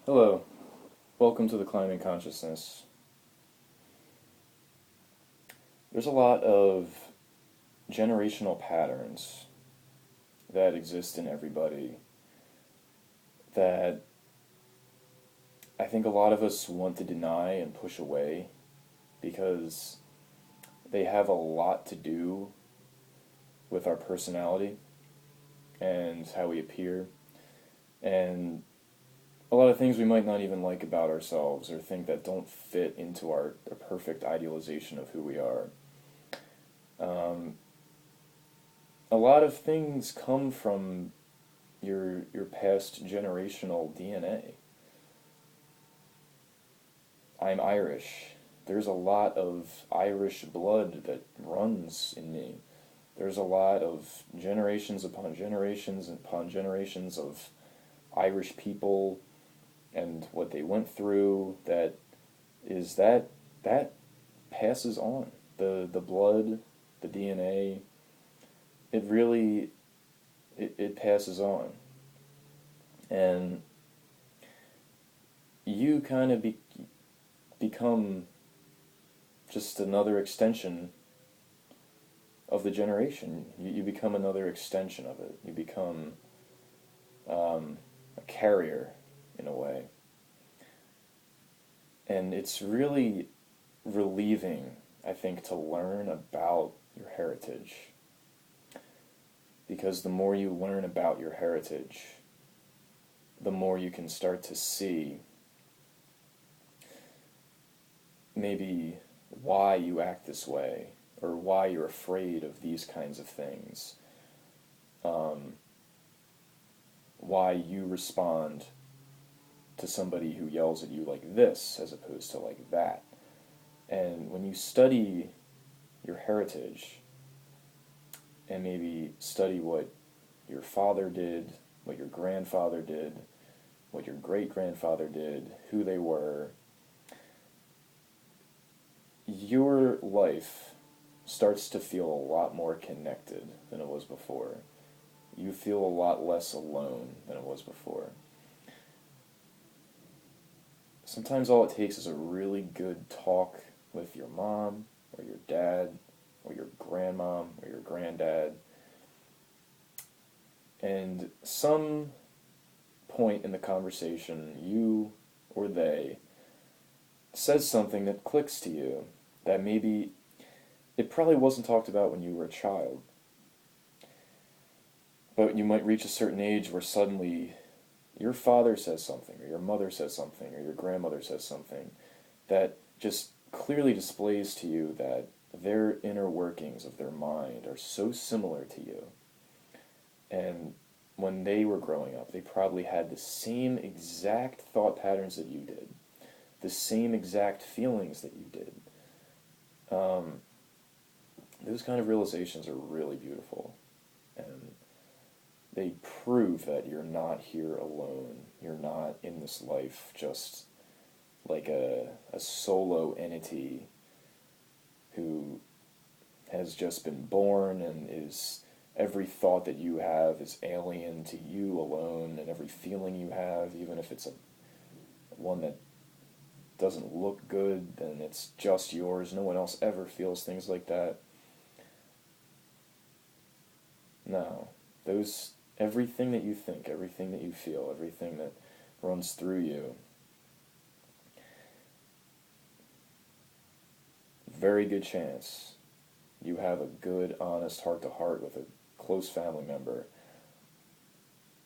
Hello, welcome to the Climbing Consciousness. There's a lot of generational patterns that exist in everybody that I think a lot of us want to deny and push away because they have a lot to do with our personality and how we appear, and a lot of things we might not even like about ourselves or think that don't fit into our perfect idealization of who we are. A lot of things come from your past generational DNA. I'm Irish. There's a lot of Irish blood that runs in me. There's a lot of generations upon generations of Irish people and what they went through that passes on. The blood, the DNA, it passes on. And you kind of become just another extension of the generation. You become another extension of it. You become a carrier, in a way. And it's really relieving, I think, to learn about your heritage. Because the more you learn about your heritage, the more you can start to see maybe why you act this way, or why you're afraid of these kinds of things, why you respond to somebody who yells at you like this as opposed to like that. And when you study your heritage, and maybe study what your father did, what your grandfather did, what your great-grandfather did, who they were, your life starts to feel a lot more connected than it was before. You feel a lot less alone than it was before. Sometimes all it takes is a really good talk with your mom, or your dad, or your grandmom, or your granddad, and some point in the conversation, you or they says something that clicks to you, that maybe it probably wasn't talked about when you were a child, but you might reach a certain age where suddenly your father says something, or your mother says something, or your grandmother says something that just clearly displays to you that their inner workings of their mind are so similar to you. And when they were growing up, they probably had the same exact thought patterns that you did, the same exact feelings that you did. Those kind of realizations are really beautiful, and they prove that you're not here alone. You're not in this life just like a solo entity who has just been born, and every thought that you have is alien to you alone, and every feeling you have, even if it's one that doesn't look good, then it's just yours. No one else ever feels things like that. No. Everything that you think, everything that you feel, everything that runs through you, very good chance you have a good, honest heart-to-heart with a close family member.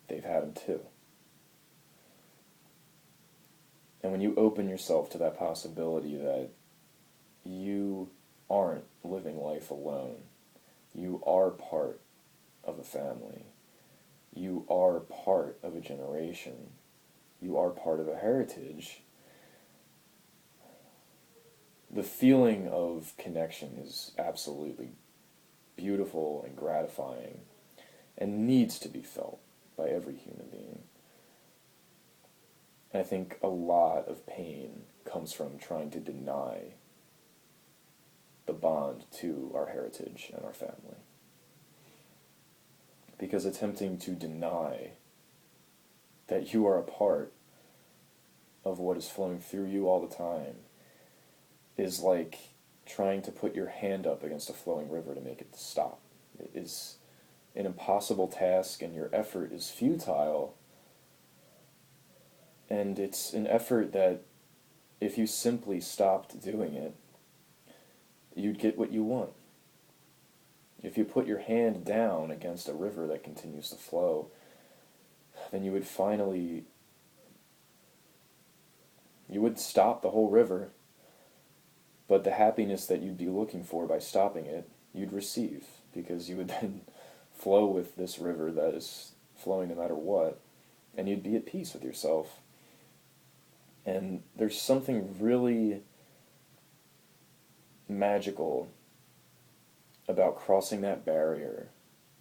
They've had them too. And when you open yourself to that possibility that you aren't living life alone, you are part of a family, you are part of a generation, you are part of a heritage, the feeling of connection is absolutely beautiful and gratifying, and needs to be felt by every human being. And I think a lot of pain comes from trying to deny the bond to our heritage and our family. Because attempting to deny that you are a part of what is flowing through you all the time is like trying to put your hand up against a flowing river to make it stop. It is an impossible task, and your effort is futile, and it's an effort that if you simply stopped doing it, you'd get what you want. If you put your hand down against a river that continues to flow, then you would finally, you would stop the whole river, but the happiness that you'd be looking for by stopping it, you'd receive, because you would then flow with this river that is flowing no matter what, and you'd be at peace with yourself. And there's something really magical about crossing that barrier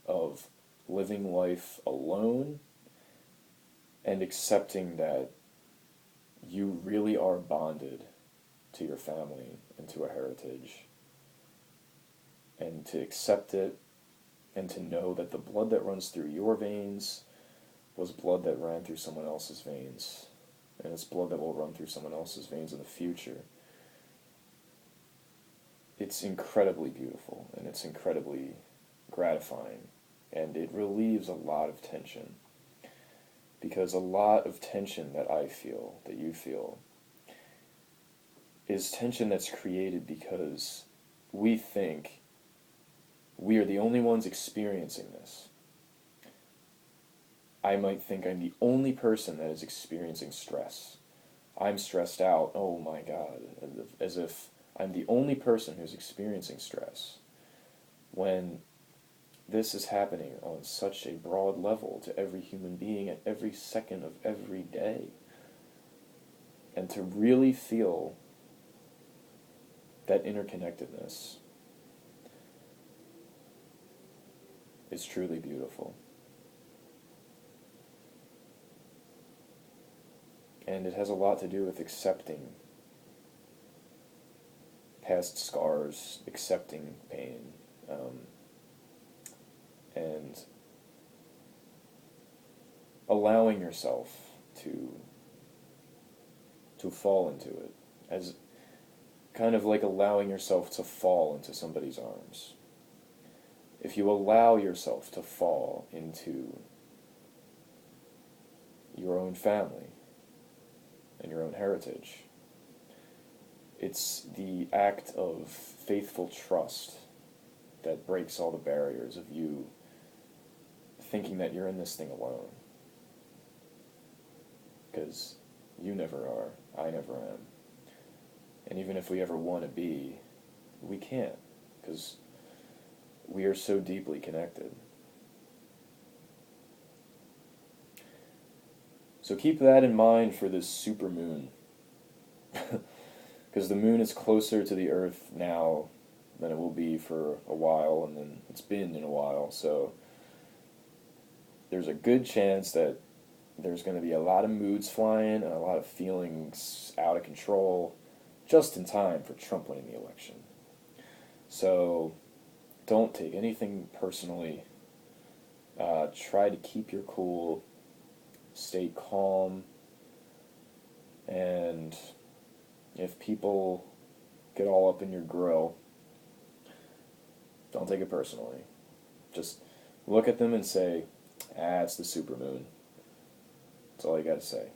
of living life alone and accepting that you really are bonded to your family and to a heritage, and to accept it and to know that the blood that runs through your veins was blood that ran through someone else's veins, and it's blood that will run through someone else's veins in the future. It's incredibly beautiful, and it's incredibly gratifying, and it relieves a lot of tension, because a lot of tension that I feel, that you feel, is tension that's created because we think we are the only ones experiencing this. I might think I'm the only person that is experiencing stress. I'm stressed out, oh my God, as if I'm the only person who's experiencing stress, when this is happening on such a broad level to every human being at every second of every day. And to really feel that interconnectedness is truly beautiful. And it has a lot to do with accepting past scars, accepting pain, and allowing yourself to fall into it, as kind of like allowing yourself to fall into somebody's arms. If you allow yourself to fall into your own family and your own heritage, it's the act of faithful trust that breaks all the barriers of you thinking that you're in this thing alone. Because you never are, I never am. And even if we ever want to be, we can't, because we are so deeply connected. So keep that in mind for this supermoon. Because the moon is closer to the Earth now than it will be for a while, and then it's been in a while, so there's a good chance that there's going to be a lot of moods flying and a lot of feelings out of control just in time for Trump winning the election. So don't take anything personally. Try to keep your cool, stay calm, and if people get all up in your grill, don't take it personally. Just look at them and say, it's the supermoon. That's all you gotta say.